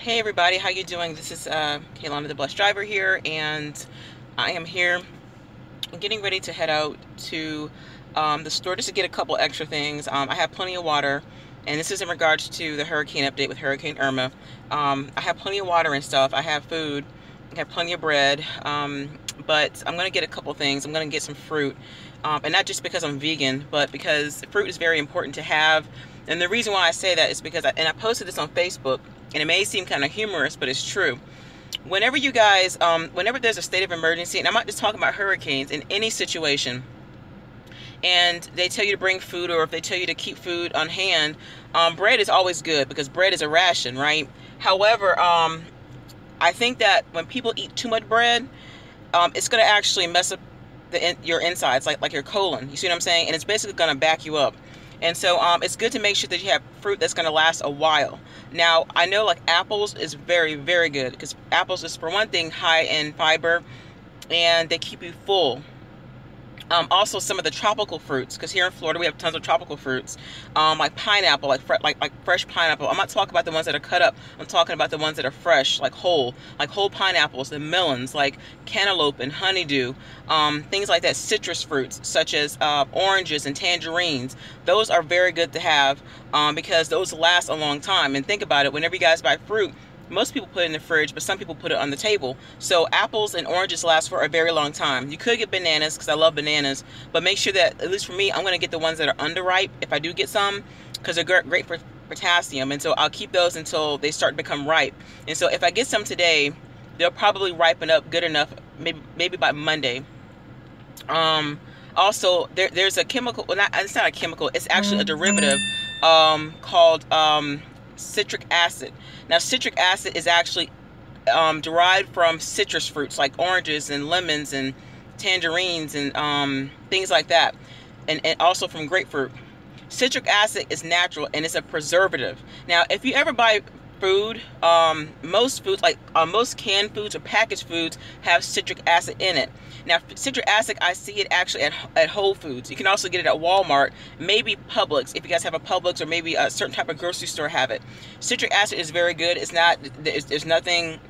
Hey everybody, how you doing? This is Kaylana the Bus Driver here, and I am here getting ready to head out to the store just to get a couple extra things. I have plenty of water, and this is in regards to the hurricane update with Hurricane Irma. I have plenty of water and stuff. I have food. I have plenty of bread, but I'm going to get a couple things. I'm going to get some fruit, and not just because I'm vegan, but because fruit is very important to have. And the reason why I say that is because I posted this on Facebook, and it may seem kind of humorous, but it's true. Whenever you guys, whenever there's a state of emergency, and I'm not just talking about hurricanes, in any situation, and they tell you to bring food, or if they tell you to keep food on hand, bread is always good because bread is a ration, right? However, I think that when people eat too much bread, it's going to actually mess up your insides, like your colon. You see what I'm saying? And it's basically going to back you up. And so it's good to make sure that you have fruit that's going to last a while. Now, I know like apples is very, very good because apples is, for one thing, high in fiber, and they keep you full. Also, some of the tropical fruits, because here in Florida we have tons of tropical fruits, like pineapple, like fresh pineapple. I'm not talking about the ones that are cut up. I'm talking about the ones that are fresh, like whole pineapples and melons, like cantaloupe and honeydew, things like that. Citrus fruits such as oranges and tangerines. Those are very good to have because those last a long time. And think about it: whenever you guys buy fruit, most people put it in the fridge, but some people put it on the table. So apples and oranges last for a very long time. You could get bananas because I love bananas, but make sure that, at least for me, I'm going to get the ones that are underripe if I do get some, because they're great for potassium. And so I'll keep those until they start to become ripe. And so if I get some today, they'll probably ripen up good enough, maybe by Monday. Also, there's a chemical, well, it's not a chemical, it's actually a derivative called citric acid. Now, citric acid is actually derived from citrus fruits like oranges and lemons and tangerines and things like that, and also from grapefruit. Citric acid is natural and it's a preservative. Now, if you ever buy food, most foods, like most canned foods or packaged foods, have citric acid in it. Now, citric acid, I see it actually at Whole Foods. You can also get it at Walmart, maybe Publix, if you guys have a Publix, or maybe a certain type of grocery store have it. Citric acid is very good. It's not, there's nothing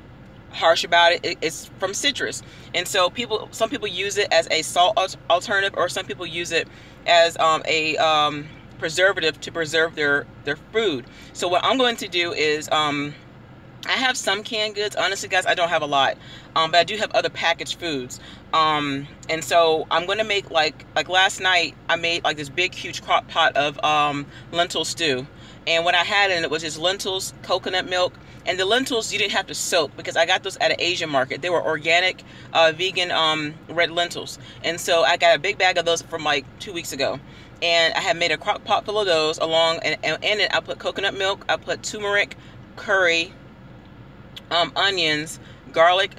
harsh about it. It's from citrus. And so some people use it as a salt alternative, or some people use it as a preservative to preserve their food. So what I'm going to do is I have some canned goods. Honestly, guys, I don't have a lot, but I do have other packaged foods. And so I'm going to make like last night I made like this big huge crock pot of lentil stew, and what I had in it was just lentils, coconut milk, and the lentils you didn't have to soak because I got those at an Asian market. They were organic, vegan red lentils, and so I got a big bag of those from like 2 weeks ago. And I had made a crock pot full of those along, and in it I put coconut milk, I put turmeric, curry, onions, garlic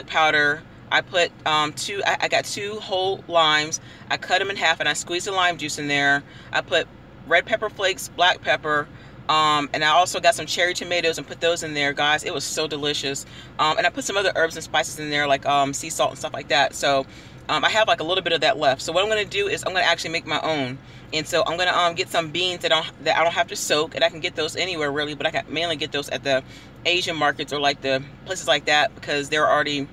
powder. I put I got 2 whole limes. I cut them in half and I squeezed the lime juice in there. I put red pepper flakes, black pepper, and I also got some cherry tomatoes and put those in there, guys. It was so delicious. And I put some other herbs and spices in there, like sea salt and stuff like that. So I have like a little bit of that left. So what I'm going to do is I'm going to actually make my own. And so I'm going to get some beans that I don't have to soak, and I can get those anywhere really, but I can mainly get those at the Asian markets or like the places like that because they're already,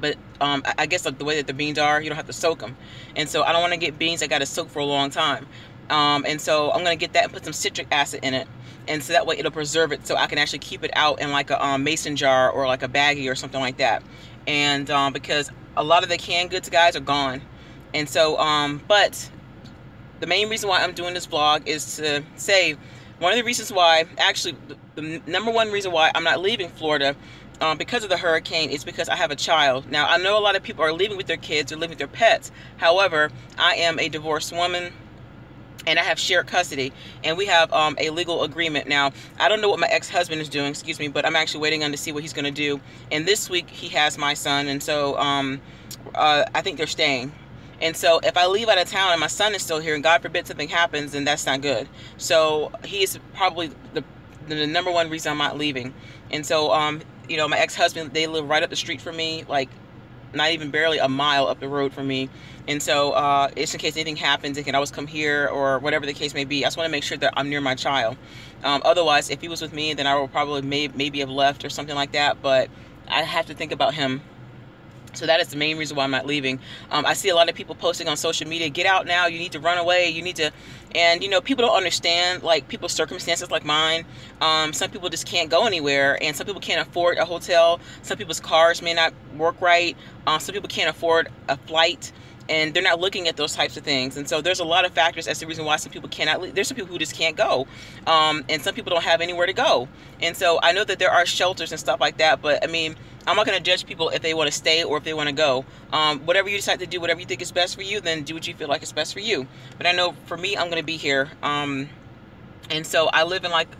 but I guess like the way that the beans are, you don't have to soak them. And so I don't want to get beans that got to soak for a long time. And so I'm going to get that and put some citric acid in it. And so that way it'll preserve it, so I can actually keep it out in like a mason jar or like a baggie or something like that. And because a lot of the canned goods, guys, are gone. And so, but the main reason why I'm doing this vlog is to say one of the reasons why, actually the number one reason why I'm not leaving Florida because of the hurricane is because I have a child. Now, I know a lot of people are leaving with their kids or living with their pets. However, I am a divorced woman, and I have shared custody, and we have a legal agreement. Now, I don't know what my ex-husband is doing, excuse me, but I'm actually waiting on to see what he's going to do. And this week he has my son, and so I think they're staying. And so if I leave out of town and my son is still here, and God forbid something happens, then that's not good. So he is probably the number one reason I'm not leaving. And so you know, my ex-husband, they live right up the street from me, like not even barely a mile up the road from me. And so just in case anything happens, they can always come here or whatever the case may be. I just want to make sure that I'm near my child. Otherwise, if he was with me, then I would probably maybe have left or something like that. But I have to think about him. So that is the main reason why I'm not leaving. I see a lot of people posting on social media, get out now, you need to run away, you need to, and you know, people don't understand like people's circumstances like mine. Some people just can't go anywhere, and some people can't afford a hotel. Some people's cars may not work right. Some people can't afford a flight, and they're not looking at those types of things. And so there's a lot of factors as the reason why some people cannot leave. There's some people who just can't go, and some people don't have anywhere to go. And so I know that there are shelters and stuff like that, but I mean, I'm not going to judge people if they want to stay or if they want to go. Whatever you decide to do, whatever you think is best for you, then do what you feel like is best for you. But I know for me, I'm going to be here. And so I live in like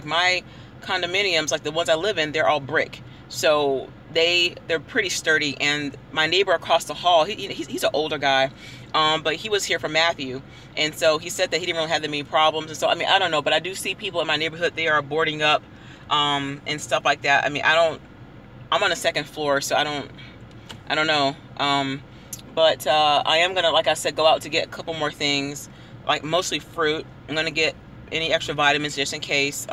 my condominiums, like the ones I live in, they're all brick. So they're pretty sturdy. And my neighbor across the hall, he's an older guy, but he was here for Matthew. And so he said that he didn't really have that many problems. And so, I mean, I don't know, but I do see people in my neighborhood, they are boarding up and stuff like that. I mean, I'm on the second floor, so I don't know. But I am gonna, like I said, go out to get a couple more things, like mostly fruit. I'm gonna get any extra vitamins just in case.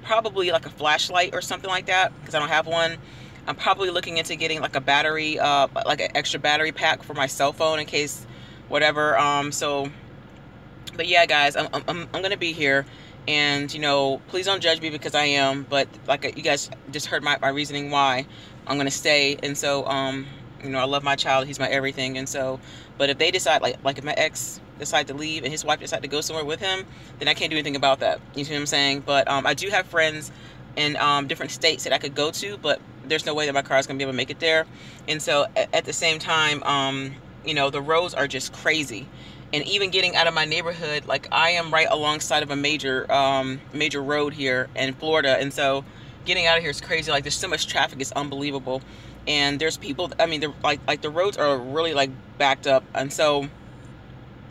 Probably like a flashlight or something like that, because I don't have one. I'm probably looking into getting like a battery, like an extra battery pack for my cell phone in case whatever. But yeah, guys, I'm gonna be here. And, you know, please don't judge me because I am. But like you guys just heard my reasoning why I'm going to stay. And so, you know, I love my child. He's my everything. And so, but if they decide, like if my ex decide to leave and his wife decide to go somewhere with him, then I can't do anything about that. You see what I'm saying? But I do have friends in different states that I could go to. But there's no way that my car is going to be able to make it there. And so at the same time, you know, the roads are just crazy. And even getting out of my neighborhood, like I am right alongside of a major road here in Florida. And so getting out of here is crazy. Like there's so much traffic, it's unbelievable. And there's people, I mean, they're like the roads are really like backed up. And so,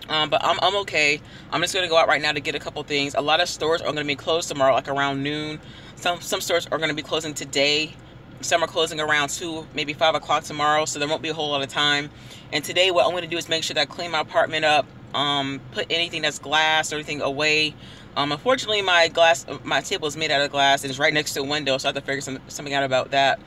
but I'm okay. I'm just going to go out right now to get a couple things. A lot of stores are going to be closed tomorrow, like around noon. Some stores are going to be closing today. Some are closing around 2, maybe 5 o'clock tomorrow, so there won't be a whole lot of time. And today what I'm going to do is make sure that I clean my apartment up, put anything that's glass or anything away. Unfortunately, my table is made out of glass and it's right next to a window, so I have to figure something out about that.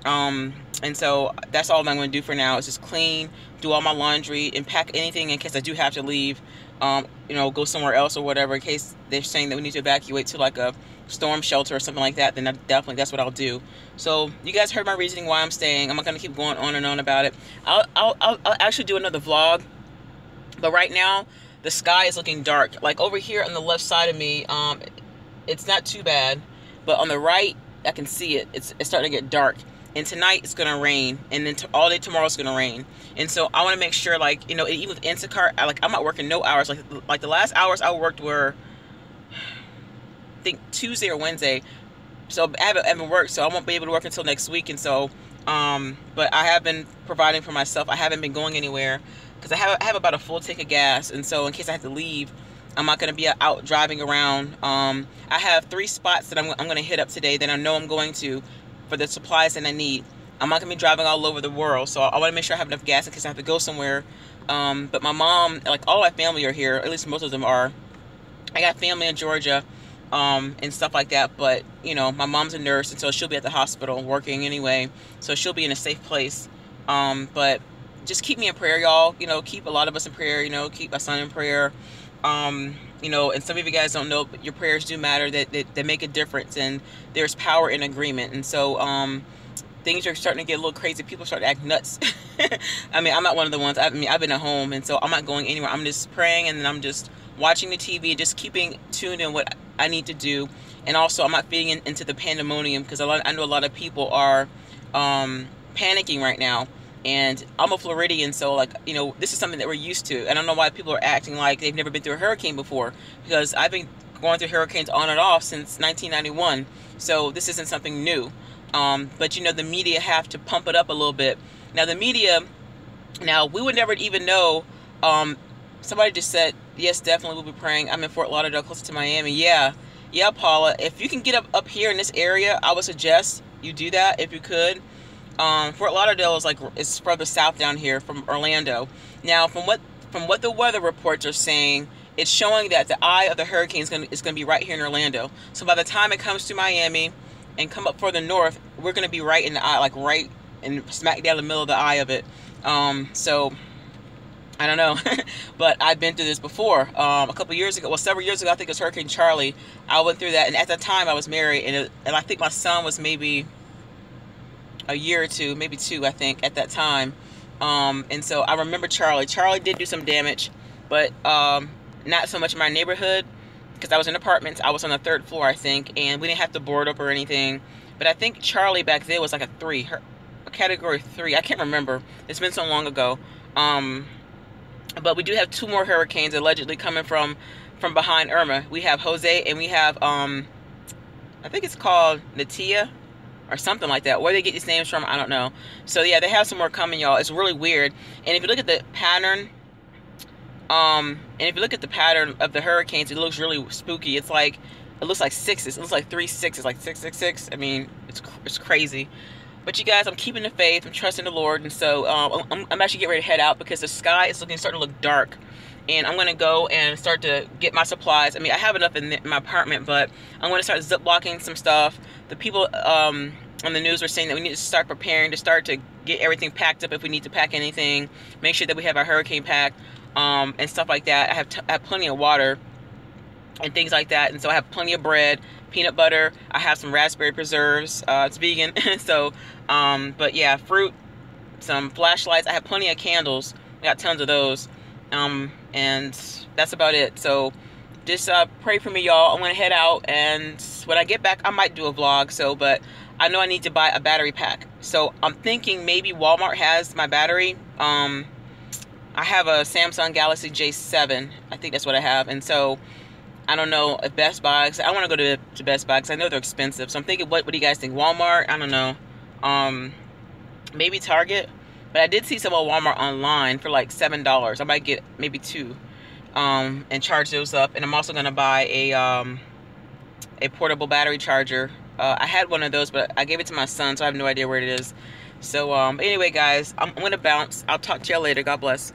And so that's all I'm going to do for now is just clean, do all my laundry, and pack anything in case I do have to leave, you know, go somewhere else or whatever, in case they're saying that we need to evacuate to like a storm shelter or something like that, then that's what I'll do. So you guys heard my reasoning why I'm staying. I'm not going to keep going on and on about it. I'll actually do another vlog, but right now the sky is looking dark. Like over here on the left side of me, it's not too bad, but on the right I can see it. It's starting to get dark. And tonight it's gonna rain, and then all day tomorrow it's gonna rain. And so I want to make sure, like, you know, even with Instacart, I'm not working no hours. Like the last hours I worked were, I think, Tuesday or Wednesday. So I haven't worked, so I won't be able to work until next week. And so, but I have been providing for myself. I haven't been going anywhere because I have about a full tank of gas. And so in case I have to leave, I'm not going to be out driving around. I have 3 spots that I'm going to hit up today that I know I'm going to for the supplies that I need. I'm not going to be driving all over the world, so I want to make sure I have enough gas in case I have to go somewhere. But my mom, like all my family are here, at least most of them are. I got family in Georgia and stuff like that, but you know, my mom's a nurse, and so she'll be at the hospital working anyway, so she'll be in a safe place. But just keep me in prayer, y'all. You know, keep a lot of us in prayer. You know, keep my son in prayer. You know, and some of you guys don't know, but your prayers do matter. That make a difference, and there's power in agreement. And so things are starting to get a little crazy. People start to act nuts. I mean, I'm not one of the ones. I mean, I've been at home, and so I'm not going anywhere. I'm just praying, and then I'm just watching the TV, just keeping tuned in what I need to do. And also, I'm not feeding into the pandemonium, because I know a lot of people are panicking right now. And I'm a Floridian, so, like, you know, this is something that we're used to. And I don't know why people are acting like they've never been through a hurricane before, because I've been going through hurricanes on and off since 1991. So this isn't something new. But, you know, the media have to pump it up a little bit. Now, the media, we would never even know. Somebody just said, yes, definitely we'll be praying. I'm in Fort Lauderdale, close to Miami. Yeah, Paula, if you can get up here in this area, I would suggest you do that if you could. Fort Lauderdale is like, it's further south down here from Orlando. Now, from what the weather reports are saying, it's showing that the eye of the hurricane is gonna be right here in Orlando. So by the time it comes to Miami and come up further north, we're gonna be right in the eye, like right in smack down the middle of the eye of it. So I don't know, but I've been through this before. A couple years ago, well, several years ago, I think it was Hurricane Charlie. I went through that, and at that time I was married, and I think my son was maybe a year or two, maybe two, I think, at that time. And so I remember Charlie. Charlie did do some damage, but not so much in my neighborhood, because I was in apartments. I was on the 3rd floor, I think, and we didn't have to board up or anything. But I think Charlie back then was like a 3, a category 3. I can't remember. It's been so long ago. But we do have 2 more hurricanes allegedly coming from behind Irma. We have Jose, and we have I think it's called Natia or something like that. Where they get these names from, I don't know. So yeah, they have some more coming, y'all. It's really weird. And if you look at the pattern, of the hurricanes, it looks really spooky. It's like, it looks like 6s. It looks like 3 6s, like 666. I mean, it's crazy. But you guys, I'm keeping the faith. I'm trusting the Lord. And so I'm actually getting ready to head out because the sky is starting to look dark. And I'm going to go and start to get my supplies. I mean, I have enough in my apartment, but I'm going to start zip-locking some stuff. The people on the news were saying that we need to start preparing, to start to get everything packed up if we need to pack anything. Make sure that we have our hurricane pack and stuff like that. I have plenty of water and things like that. And so I have plenty of bread, peanut butter. I have some raspberry preserves. It's vegan. So, but yeah, fruit, some flashlights. I have plenty of candles. I got tons of those. And that's about it. So just pray for me, y'all. I'm going to head out, and when I get back, I might do a vlog. So, but I know I need to buy a battery pack. So I'm thinking maybe Walmart has my battery. I have a Samsung Galaxy J7. I think that's what I have. And so I don't know if Best Buy, I want to go to Best Buy because I know they're expensive. So I'm thinking, what do you guys think? Walmart? I don't know. Maybe Target. But I did see some at Walmart online for like $7. I might get maybe 2 and charge those up. And I'm also going to buy a portable battery charger. I had one of those, but I gave it to my son, so I have no idea where it is. So anyway, guys, I'm going to bounce. I'll talk to y'all later. God bless.